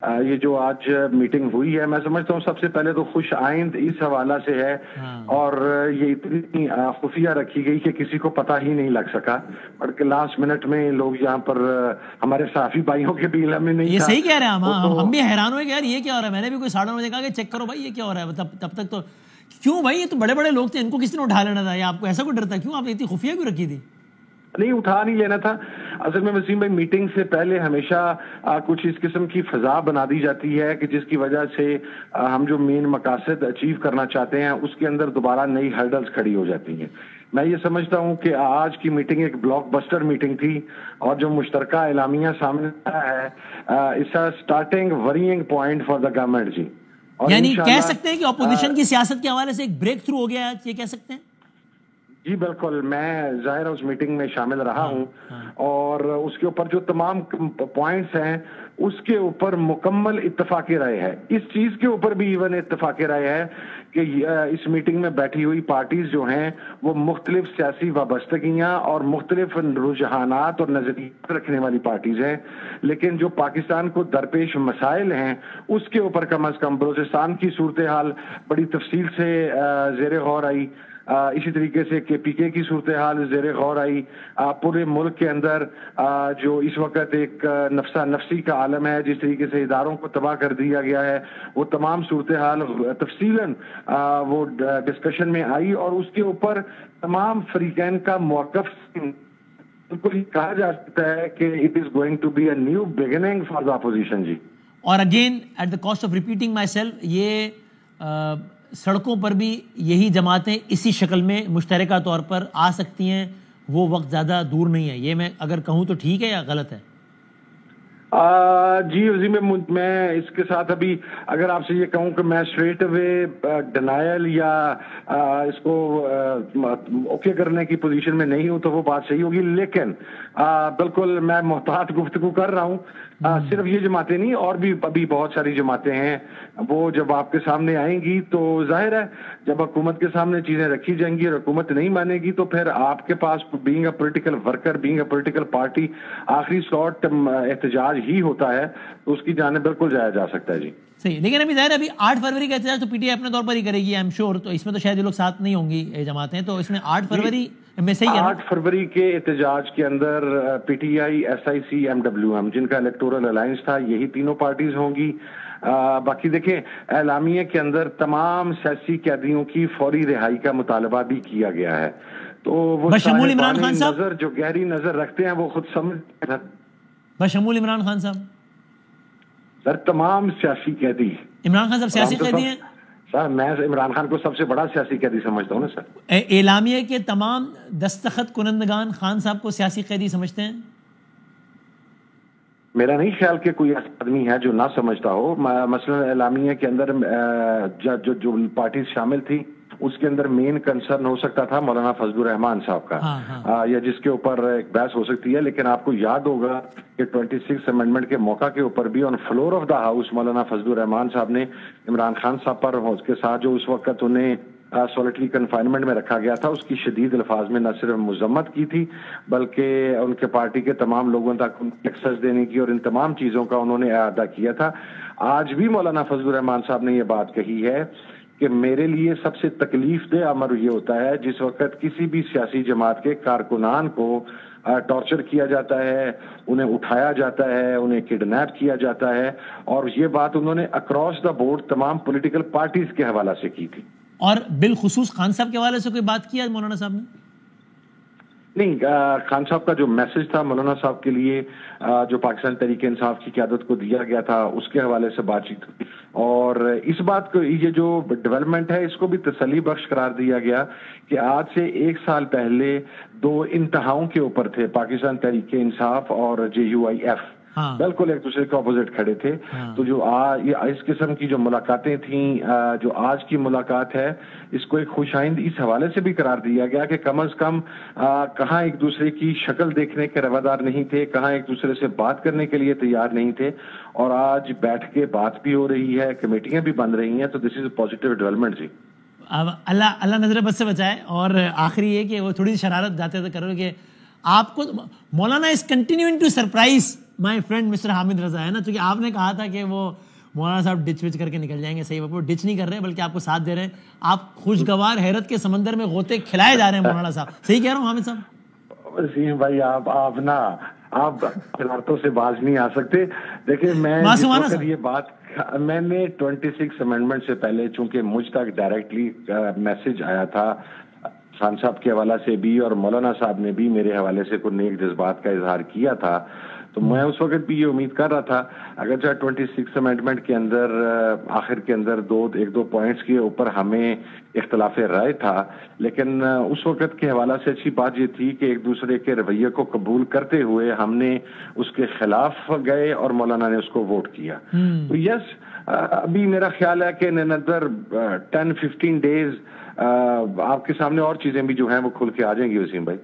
یہ جو آج میٹنگ ہوئی ہے میں سمجھتا ہوں سب سے پہلے تو خوش آئند اس حوالہ سے ہے، اور یہ اتنی خفیہ رکھی گئی کہ کسی کو پتہ ہی نہیں لگ سکا، بلکہ لاسٹ منٹ میں لوگ یہاں پر ہمارے صحافی بھائیوں کے بھی علم میں نہیں تھا۔ یہ صحیح کہہ رہے ہیں، ہم بھی حیران ہوئے کہ یار یہ کیا ہو رہا ہے۔ میں نے بھی کوئی 9:30 بجے کہا کہ چیک کرو بھائی یہ کیا ہو رہا ہے، تب تک تو کیوں بھائی، یہ تو بڑے بڑے لوگ تھے، ان کو کس نے اٹھا لینا تھا، یا آپ کو ایسا کوئی ڈر تھا؟ کیوں آپ نے اتنی خفیہ کیوں رکھی تھی؟ نہیں، اٹھا نہیں لینا تھا اصل میں وسیم بھائی۔ میٹنگ سے پہلے ہمیشہ کچھ اس قسم کی فضا بنا دی جاتی ہے کہ جس کی وجہ سے ہم جو مین مقاصد اچیو کرنا چاہتے ہیں اس کے اندر دوبارہ نئی ہرڈلز کھڑی ہو جاتی ہیں۔ میں یہ سمجھتا ہوں کہ آج کی میٹنگ ایک بلاک بسٹر میٹنگ تھی، اور جو مشترکہ اعلامیہ سامنے آیا ہے اس starting veering point for the government جی۔ یعنی کہہ سکتے ہیں کہ اپوزیشن کی سیاست کے حوالے سے ایک بریک تھرو ہو گیا ہے، یہ کہہ سکتے ہیں؟ جی بالکل، میں ظاہر اس میٹنگ میں شامل رہا ہوں، اور اس کے اوپر جو تمام پوائنٹس ہیں اس کے اوپر مکمل اتفاق رائے ہے۔ اس چیز کے اوپر بھی ایون اتفاق رائے ہے کہ اس میٹنگ میں بیٹھی ہوئی پارٹیز جو ہیں وہ مختلف سیاسی وابستگیاں اور مختلف رجحانات اور نظریات رکھنے والی پارٹیز ہیں، لیکن جو پاکستان کو درپیش مسائل ہیں اس کے اوپر کم از کم بلوچستان کی صورتحال بڑی تفصیل سے زیر غور آئی، اسی طریقے سے کے پی کے کی صورتحال زیر غور آئی، پورے ملک کے اندر جو اس وقت ایک نفسا نفسی کا عالم ہے، جس طریقے سے اداروں کو تباہ کر دیا گیا ہے، وہ تمام صورتحال تفصیلاً وہ ڈسکشن میں آئی، اور اس کے اوپر تمام فریقین کا موقف بالکل کہا جا سکتا ہے کہ it is going to be a new beginning for the opposition جی۔ اور again at the cost of repeating myself, یہ سڑکوں پر بھی یہی جماعتیں اسی شکل میں مشترکہ طور پر آ سکتی ہیں، وہ وقت زیادہ دور نہیں ہے، یہ میں اگر کہوں تو ٹھیک ہے یا غلط ہے؟ جی عظیم، میں اس کے ساتھ ابھی اگر آپ سے یہ کہوں کہ میں اسٹریٹ اوے ڈینائل یا اس کو اوکے کرنے کی پوزیشن میں نہیں ہوں تو وہ بات صحیح ہوگی، لیکن بالکل میں محتاط گفتگو کر رہا ہوں۔ صرف یہ جماعتیں نہیں، اور بھی ابھی بہت ساری جماعتیں ہیں، وہ جب آپ کے سامنے آئیں گی تو ظاہر ہے جب حکومت کے سامنے چیزیں رکھی جائیں گی اور حکومت نہیں مانے گی تو پھر آپ کے پاس being a political worker, being a political party, آخری سلوٹ احتجاج ہی ہوتا ہے، تو اس کی جانب بالکل جایا جا سکتا ہے جی۔ صحیح، لیکن ابھی ظاہر ابھی 8 فروری کا احتجاج تو پی ٹی آئی اپنے طور پر ہی کرے گی، آئی ایم شیور، تو اس میں تو شاید یہ لوگ ساتھ نہیں ہوں گی جماعتیں، تو اس میں 8 فروری میں صحیح ہے 8 فروری کے احتجاج کے اندر P T I, S I C, M W M, جن کا الیکٹورل الائنس تھا، یہی تینوں پارٹیز ہوں گی۔ باقی دیکھیں اعلامیہ کے اندر تمام سیاسی قیدیوں کی فوری رہائی کا مطالبہ بھی کیا گیا ہے، تو وہ بشمول عمران خان صاحب نظر جو گہری نظر رکھتے ہیں وہ خود سمجھ، بشمول عمران خان صاحب سر تمام سیاسی قیدی۔ عمران خان صاحب سیاسی قیدی ہیں سر؟ میں عمران خان کو سب سے بڑا سیاسی قیدی سمجھتا ہوں نا سر۔ اعلامیہ کے تمام دستخط کنندگان خان صاحب کو سیاسی قیدی سمجھتے ہیں؟ میرا نہیں خیال کہ کوئی ایسا آدمی ہے جو نہ سمجھتا ہو۔ مثلا اعلامیہ کے اندر جو پارٹیز شامل تھی اس کے اندر مین کنسرن ہو سکتا تھا مولانا فضل الرحمان صاحب کا، یا جس کے اوپر ایک بحث ہو سکتی ہے، لیکن آپ کو یاد ہوگا کہ 26 امینڈمنٹ کے موقع کے اوپر بھی on floor of the house مولانا فضل الرحمان صاحب نے عمران خان صاحب پر، اس کے ساتھ جو اس وقت انہیں سولیٹری کنفائنمنٹ میں رکھا گیا تھا، اس کی شدید الفاظ میں نہ صرف مذمت کی تھی بلکہ ان کے پارٹی کے تمام لوگوں تک ایکسس دینے کی اور ان تمام چیزوں کا انہوں نے اعادہ کیا تھا۔ آج بھی مولانا فضل الرحمان صاحب نے یہ بات کہی ہے کہ میرے لیے سب سے تکلیف دہ امر یہ ہوتا ہے جس وقت کسی بھی سیاسی جماعت کے کارکنان کو ٹارچر کیا جاتا ہے، انہیں اٹھایا جاتا ہے، انہیں کڈنیپ کیا جاتا ہے، اور یہ بات انہوں نے اکراس دا بورڈ تمام پولیٹیکل پارٹیز کے حوالہ سے کی تھی۔ اور بالخصوص خان صاحب کے حوالے سے کوئی بات کیا مولانا صاحب نے؟ نہیں، خان صاحب کا جو میسج تھا مولانا صاحب کے لیے جو پاکستان تحریک انصاف کی قیادت کو دیا گیا تھا اس کے حوالے سے بات چیت ہوئی، اور اس بات کو یہ جو ڈیولپمنٹ ہے اس کو بھی تسلی بخش قرار دیا گیا کہ آج سے 1 سال پہلے 2 انتہاؤں کے اوپر تھے، پاکستان تحریک انصاف اور JUIF، بالکل ایک دوسرے کے اپوزٹ کھڑے تھے، تو جو اس قسم کی جو ملاقاتیں تھیں، جو آج کی ملاقات ہے اس کو ایک خوش آئند اس حوالے سے بھی قرار دیا گیا کہ کم از کم کہاں ایک دوسرے کی شکل دیکھنے کے روادار نہیں تھے، کہاں ایک دوسرے سے بات کرنے کے لیے تیار نہیں تھے، اور آج بیٹھ کے بات بھی ہو رہی ہے، کمیٹیاں بھی بن رہی ہیں، تو دس از اے پازیٹیو ڈیولپمنٹ جی۔ اللہ نظر بد سے بچائے۔ اور آخری یہ کہ وہ تھوڑی سی شرارت جاتے تھے کرو کہ آپ کو مولانا is continuing to surprise my friend mister Hamid Raza ہے نا, چونکہ آپ نے کہا تھا کہ وہ مولانا صاحب ڈچ وچ کر کے نکل جائیں گے, صحیح وہ ڈچ نہیں کر رہے بلکہ آپ کو ساتھ دے رہے ہیں, آپ خوشگوار حیرت کے سمندر میں غوطے کھلائے جا رہے ہیں مولانا صاحب, صحیح کہہ رہا ہوں حامد صاحب؟ وسیم بھائی آپ نا آپ شرارتوں سے باز نہیں آ سکتے. دیکھیں میں یہ بات میں نے 26 امینڈمنٹ سے پہلے چونکہ مجھ تک ڈائریکٹلی میسج آیا تھا خان صاحب کے حوالے سے بھی اور مولانا صاحب نے بھی میرے حوالے سے کوئی نیک جذبات کا اظہار کیا تھا, تو میں اس وقت بھی یہ امید کر رہا تھا اگرچہ 26 امینڈمنٹ کے اندر آخر کے اندر ایک دو پوائنٹس کے اوپر ہمیں اختلاف رائے تھا, لیکن اس وقت کے حوالے سے اچھی بات یہ تھی کہ ایک دوسرے کے رویے کو قبول کرتے ہوئے ہم نے اس کے خلاف گئے اور مولانا نے اس کو ووٹ کیا. تو یس ابھی میرا خیال ہے کہ اندر 10-15 ڈیز آپ کے سامنے اور چیزیں بھی جو ہیں وہ کھل کے آ جائیں گی وسیم بھائی.